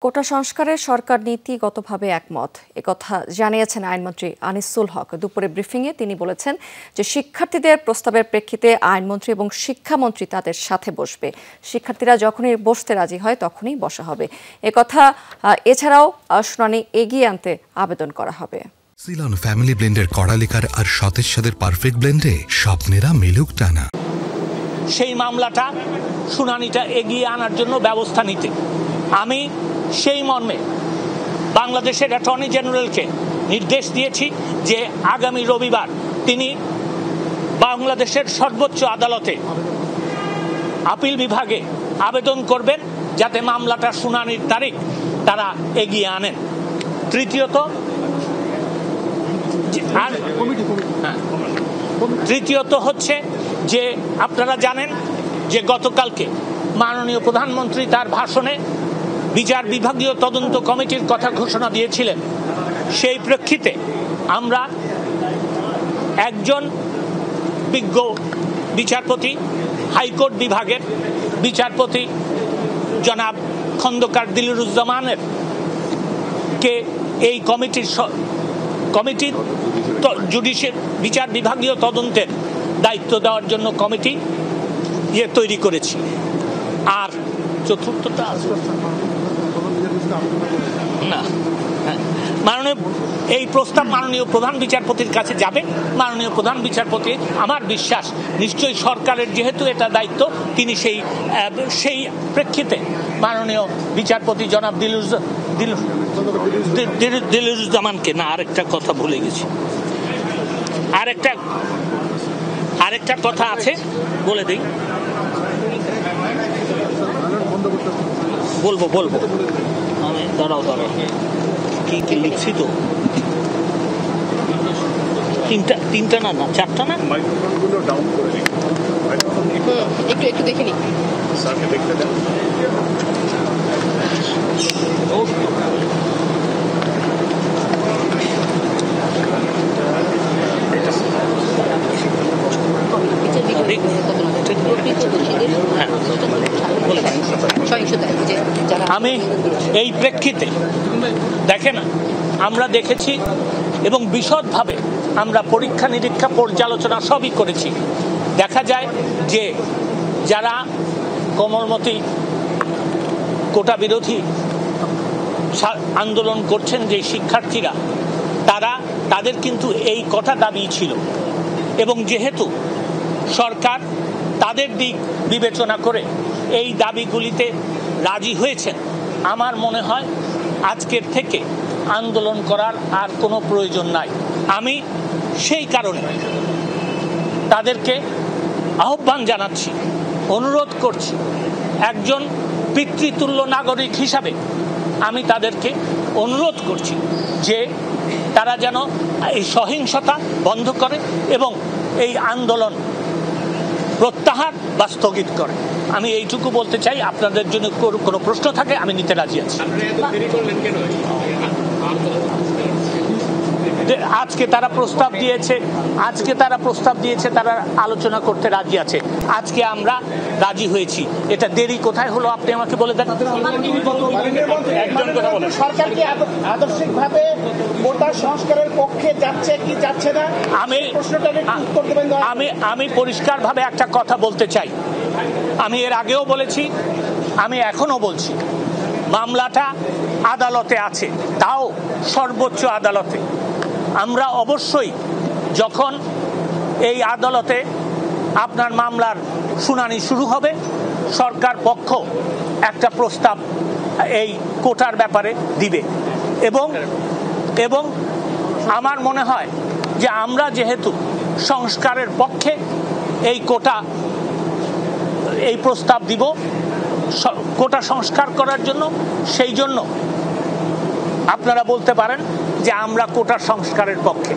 কোটা সংস্কারে সরকার নীতিগতভাবে একমত একথা জানিয়েছেন আইনমন্ত্রী আনিসুল হক। দুপুরে ব্রিফিংয়ে তিনি বলেছেন যে শিক্ষার্থীদের প্রস্তাবের প্রেক্ষিতে আইনমন্ত্রী এবং শিক্ষামন্ত্রী তাদের সাথে বসবে। শিক্ষার্থীরা যখনই বসতে রাজি হয় তখনই বসা হবে। একথা এছাড়াও শুনানি এগিয়ে আনতে আবেদন করা হবে। সিলন ফ্যামিলি ব্লেন্ডের কড়ালিকার আর সতেজ সাদের পারফেক্ট ব্লেন্ডে স্বপ্নেরা মিলুক টানা। সেই মামলাটা শুনানিটা এগিয়ে আনার জন্য ব্যবস্থা নিতে আমি সেই মর্মে বাংলাদেশের অ্যাটর্নি জেনারেলকে নির্দেশ দিয়েছি যে আগামী রবিবার তিনি বাংলাদেশের সর্বোচ্চ আদালতে আপিল বিভাগে আবেদন করবেন যাতে মামলাটার শুনানির তারিখ তারা এগিয়ে আনেন। তৃতীয়ত হচ্ছে যে আপনারা জানেন যে গতকালকে মাননীয় প্রধানমন্ত্রী তার ভাষণে বিচার বিভাগীয় তদন্ত কমিটির কথা ঘোষণা দিয়েছিলেন। সেই প্রেক্ষিতে আমরা একজন বিজ্ঞ বিচারপতি হাইকোর্ট বিভাগের বিচারপতি জনাব খন্দকার দিলরুজ্জামানের কে এই কমিটির জুডিশিয়াল বিচার বিভাগীয় তদন্তের দায়িত্ব দেওয়ার জন্য কমিটি তৈরি করেছি। আর চতুর্থটা না, মাননীয় এই প্রস্তাব মাননীয় প্রধান বিচারপতির কাছে যাবে। মাননীয় প্রধান বিচারপতি আমার বিশ্বাস নিশ্চয়ই সরকারের যেহেতু এটা দায়িত্ব তিনি সেই প্রেক্ষিতে মাননীয় বিচারপতি জনাব দিলরুজ্জামানকে না আরেকটা কথা ভুলে গেছি, আরেকটা কথা আছে বলে দিই, বলবো আমি দাঁড়াও কি লিখছি তো তিনটা না চারটা না একটু দেখে নি আমি এই প্রেক্ষিতে দেখেন আমরা দেখেছি এবং বিশদভাবে আমরা পরীক্ষা নিরীক্ষা পর্যালোচনা সবই করেছি। দেখা যায় যে যারা কোমলমতি কোটা বিরোধী আন্দোলন করছেন যে শিক্ষার্থীরা তাদের কিন্তু এই কথা দাবি ছিল এবং যেহেতু সরকার তাদের দিক বিবেচনা করে এই দাবিগুলিতে রাজি হয়েছেন, আমার মনে হয় আজকের থেকে আন্দোলন করার আর কোনো প্রয়োজন নাই। আমি সেই কারণে তাদেরকে আহ্বান জানাচ্ছি, অনুরোধ করছি, একজন পিতৃতুল্য নাগরিক হিসাবে আমি তাদেরকে অনুরোধ করছি যে তারা যেন এই সহিংসতা বন্ধ করে এবং এই আন্দোলন প্রত্যাহার বা স্থগিত করে। আমি এইটুকু বলতে চাই। আপনাদের জন্য কোনো প্রশ্ন থাকে আমি নিতে রাজি আছি। আজকে তারা প্রস্তাব দিয়েছে তারা আলোচনা করতে রাজি আছে। আজকে আমরা রাজি হয়েছি। এটা দেরি কোথায় হলো আপনি আমাকে বলে দেন। সরকার কি আদর্শিকভাবে কোটা সংস্কারের পক্ষে যাচ্ছে কি যাচ্ছে না আমি পরিষ্কারভাবে একটা কথা বলতে চাই। আমি এর আগেও বলেছি, আমি এখনো বলছি, মামলাটা আদালতে আছে, তাও সর্বোচ্চ আদালতে। আমরা অবশ্যই যখন এই আদালতে আপনার মামলার শুনানি শুরু হবে সরকার পক্ষ একটা প্রস্তাব এই কোটার ব্যাপারে দিবে এবং আমার মনে হয় যে আমরা যেহেতু সংস্কারের পক্ষে এই প্রস্তাব দিব কোটা সংস্কার করার জন্য, সেই জন্য আপনারা বলতে পারেন যে আমরা কোটা সংস্কারের পক্ষে।